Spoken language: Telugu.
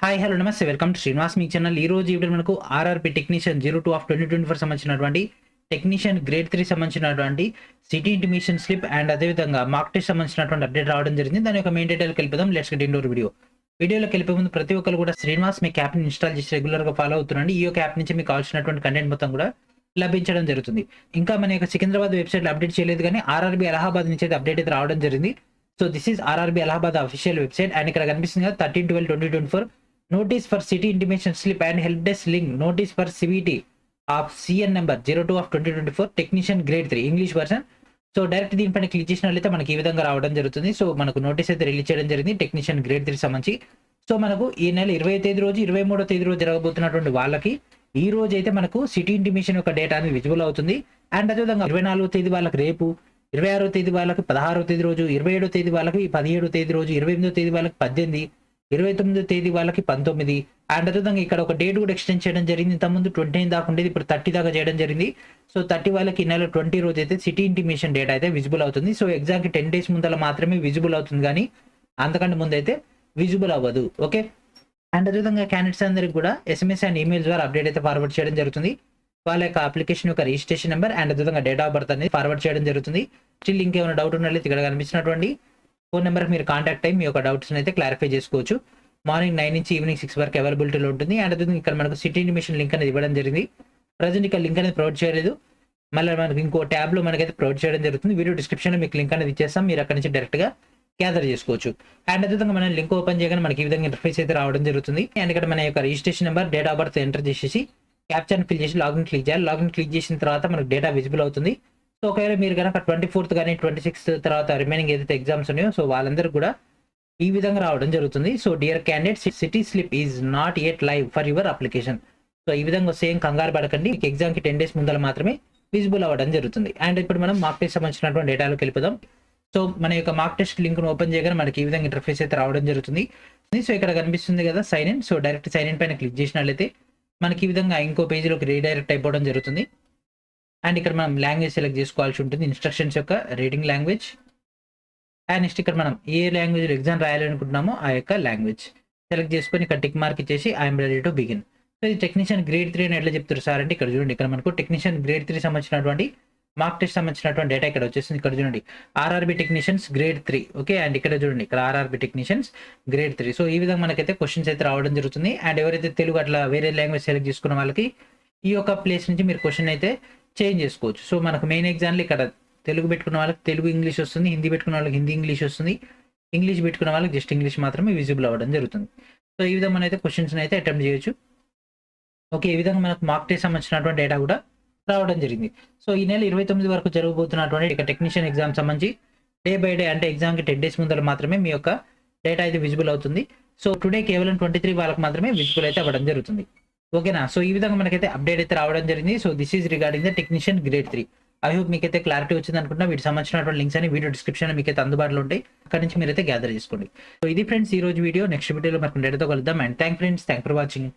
హాయ్ హలో నమస్తే welcome to Srinivas me channel. ఈ రోజు ఇప్పుడు మనకు ఆర్ఆర్బి టెక్నీషియన్ 02 ఆఫ్ 2024 సంబంధించినటువంటి టెక్నీషియన్ గ్రేడ్ 3 సంబంధించినటువంటి సిటీ ఇంటిమేషన్ స్లిప్ అండ్ అదేవిధంగా మాక్ టెస్ట్ సంబంధించినటువంటి అప్డేట్ రావడం జరిగింది. దాని యొక్క మెయిన్ డీటెయిల్కి వెళ్ళిపోదాం. Let's get into video. వీడియోలోకి వెళ్ళిపోయే ముందు ప్రతి ఒక్కరు కూడా శ్రీనివాస్ మీ యాప్ని ఇన్స్టాల్ చేసి రెగ్యులర్గా ఫాలో అవుతుండండి. ఈ యొక్క యాప్ నుంచి మీకు కావాల్సినటువంటి కంటెంట్ మొత్తం కూడా లభించడం జరుగుతుంది. ఇంకా మన యొక్క సికింద్రాబాద్ వెబ్సైట్లో అప్డేట్ చేయలేదు కానీ ఆర్ఆర్బి అలహాబాద్ నుంచి అయితే అప్డేట్ అయితే రావడం జరిగింది. So this is RRB Allahabad official website and ఇక్కడ కనిపిస్తుంది కదా 13/12/2024 notice for city intimation slip and help desk link notice for CVT of CN number 02 of 2024 technician grade 3 English version. So direct దీనిపైన క్లిక్ చేసినట్లయితే మనకి ఈ విధంగా రావడం జరుగుతుంది. సో మనకు నోటీస్ అయితే రిలీజ్ చేయడం జరిగింది టెక్నీషియన్ గ్రేడ్ 3 సంబంధించి. సో మనకు ఈ నెల 20వ తేదీ రోజు 23వ తేదీ రోజు జరగబోతున్నటువంటి వాళ్ళకి ఈ రోజు అయితే మనకు సిటీ ఇంటిమేషన్ యొక్క డేటా అనేది విజిబుల్ అవుతుంది. అండ్ అదేవిధంగా 24వ తేదీ వాళ్ళకి రేపు, 26వ తేదీ వాళ్ళకి 16వ తేదీ రోజు, 27వ తేదీ వాళ్ళకి 17వ తేదీ రోజు, 28వ తేదీ వాళ్ళకి 18, 29వ తేదీ వాళ్ళకి 19 అండ్ అదేవిధంగా ఇక్కడ ఒక డేట్ కూడా ఎక్స్టెండ్ చేయడం జరిగింది. ఇంతకుముందు 29 దాకా ఉండేది, ఇప్పుడు 30 దాకా చేయడం జరిగింది. సో 30 వాళ్ళకి ఈ నెల 20 రోజు అయితే సిటీ ఇంటిమేషన్ డేటా అయితే విజిబుల్ అవుతుంది. సో ఎగ్జామ్కి 10 days ముందర మాత్రమే విజిబుల్ అవుతుంది కానీ అంతకంటే ముందు అయితే విజిబుల్ అవ్వదు. ఓకే. అండ్ అదేవిధంగా క్యాండిడేట్స్ అందరికి కూడా SMS అండ్ ఈమెయిల్ ద్వారా అప్డేట్ అయితే ఫార్వర్డ్ చేయడం జరుగుతుంది. వాళ్ళ యొక్క అప్లికేషన్ యొక్క రిజిస్ట్రేషన్ నెంబర్ అండ్ అదేవిధంగా డేట్ ఆఫ్ బర్త్ అనేది ఫార్వర్డ్ చేయడం జరుగుతుంది. స్టిల్ ఇంకేమైనా డౌట్ ఉన్నట్లయితే ఇక్కడ కనిపించినటువంటి ఫోన్ నెంబర్కి మీరు కాంటాక్ట్ అయ్యి మీ యొక్క డౌట్స్ని అయితే క్లారిఫై చేసుకోవచ్చు. మార్నింగ్ 9 నుంచి ఈవినింగ్ 6 వరకు అవైలబిలిటీలో ఉంటుంది. అండ్ అదే ఇక్కడ మనకు సిటీ ఇంటిమేషన్ లింక్ అనేది ఇవ్వడం జరిగింది. ప్రజెంట్ ఇక్కడ లింక్ అనేది ప్రొవైడ్ చేయలేదు. మళ్ళీ మనకు ఇంకో ట్యాబ్లో మనకైతే ప్రొవైడ్ చేయడం జరుగుతుంది. వీడియో డిస్క్రిప్షన్లో మీకు లింక్ అనేది ఇచ్చేస్తాం. మీరు అక్కడ నుంచి డైరెక్ట్గా గ్యాదర్ చేసుకోవచ్చు. అండ్ అదేవిధంగా మనం లింక్ ఓపెన్ చేయగానే మనకి ఈ విధంగా ఇంటర్ఫేస్ అయితే రావడం జరుగుతుంది. అండ్ ఇక్కడ మన యొక్క registration number, date of birth enter చేసేసి క్యాప్చర్ని ఫిల్ చేసి లాగిన్ క్లిక్ చేయాలి. లాగిన్ క్లిక్ చేసిన తర్వాత మనకు డేటా విజిబుల్ అవుతుంది. సో ఒకవేళ మీరు కనుక 24th కానీ 26th తర్వాత రిమైనింగ్ ఏదైతే ఎగ్జామ్స్ ఉన్నాయో సో వాళ్ళందరూ కూడా ఈ విధంగా రావడం జరుగుతుంది. So dear candidate, city slip is not yet live for your application. So ఈ విధంగా సేమ్ కంగారు పడకండి. మీకు ఎగ్జామ్కి 10 days ముందర మాత్రమే విజిబుల్ అవ్వడం జరుగుతుంది. అండ్ ఇప్పుడు మనం మాక్ టెస్ట్ సంబంధించినటువంటి డేటాలోకి వెళ్ళిపోదాం. సో మన యొక్క మాక్ టెస్ట్ లింక్ను ఓపెన్ చేయగానే మనకి ఈ విధంగా ఇంటర్ఫేస్ అయితే రావడం జరుగుతుంది. సో ఇక్కడ కనిపిస్తుంది కదా sign in. So direct sign in పైన క్లిక్ చేసినట్లయితే మనకి ఈ విధంగా ఇంకో పేజీలోకి రీడైరెక్ట్ అయిపోవడం జరుగుతుంది. అండ్ ఇక్కడ మనం లాంగ్వేజ్ సెలెక్ట్ చేసుకోవాల్సి ఉంటుంది. ఇన్స్ట్రక్షన్స్ యొక్క రీడింగ్ లాంగ్వేజ్. అండ్ నెక్స్ట్ ఇక్కడ మనం ఏ లాంగ్వేజ్లో ఎగ్జామ్ రాయాలనుకుంటున్నామో ఆ యొక్క లాంగ్వేజ్ సెలెక్ట్ చేసుకొని ఇక్కడ టిక్ మార్క్ ఇచ్చేసి I'm ready to begin. So ఇది టెక్నీషియన్ గ్రేడ్ 3 అని ఎట్లా చెప్తారు సార్ అంటే ఇక్కడ చూడండి, ఇక్కడ మనకు టెక్నీషియన్ గ్రేడ్ 3 సంబంధించినటువంటి మార్క్ టెస్ట్ సంబంధించినటువంటి డేటా ఇక్కడ వచ్చేసింది. ఇక్కడ చూడండి RRB technicians grade 3. Okay. And ఇక్కడ చూడండి ఇక్కడ ఆర్ఆర్బి టెక్నీషియన్స్ గ్రేడ్ 3. సో ఈ విధంగా మనకైతే క్వశ్చన్స్ అయితే రావడం జరుగుతుంది. అండ్ ఎవరైతే తెలుగు అట్లా వేరే లాంగ్వేజ్ సెలెక్ట్ చేసుకున్న వాళ్ళకి ఈ యొక్క ప్లేస్ నుంచి మీరు క్వశ్చన్ అయితే చేంజ్ చేసుకోవచ్చు. సో మనకు మెయిన్ ఎగ్జామ్లో ఇక్కడ తెలుగు పెట్టుకున్న వాళ్ళకి తెలుగు ఇంగ్లీష్ వస్తుంది, హిందీ పెట్టుకున్న వాళ్ళకి హిందీ ఇంగ్లీష్ వస్తుంది, ఇంగ్లీష్ పెట్టుకున్న వాళ్ళకి జస్ట్ ఇంగ్లీష్ మాత్రమే విజిబుల్ అవ్వడం జరుగుతుంది. సో ఈ విధంగా మనం అయితే క్వశ్చన్స్ అయితే అటెంప్ట్ చేయొచ్చు. ఓకే. ఈ విధంగా మనకు మార్క్ టెస్ట్ సంబంధించినటువంటి డేటా కూడా రావడం జరిగింది. సో ఈ నెల 29 వరకు జరగబోతున్నటువంటి ఇక టెక్నీషియన్ ఎగ్జామ్ సంబంధించి డే బై డే అంటే ఎగ్జామ్కి 10 days ముందర మాత్రమే మీ యొక్క డేటా అయితే విజిబుల్ అవుతుంది. సో టుడే కేవలం 23 వాళ్ళకి మాత్రమే విజిబుల్ అయితే అవ్వడం జరుగుతుంది. ఓకేనా. సో ఈ విధంగా మనకైతే అప్డేట్ అయితే రావడం జరిగింది. So this is regarding the technician grade 3. I hope మీకైతే క్లారిటీ వచ్చింది అనుకుంటున్నా. వీటికి సంబంధించినటువంటి లింక్స్ అని వీడియో డిస్క్రిప్షన్లో మీకైతే అందుబాటులో ఉంటాయి. అక్కడ నుంచి మీరైతే గ్యాదర్ చేసుకోండి. సో ఇది ఫ్రెండ్స్ ఈ రోజు వీడియో. నెక్స్ట్ వీడియోలో మనకు డేటాతో కలుద్దాం. And thank for watching.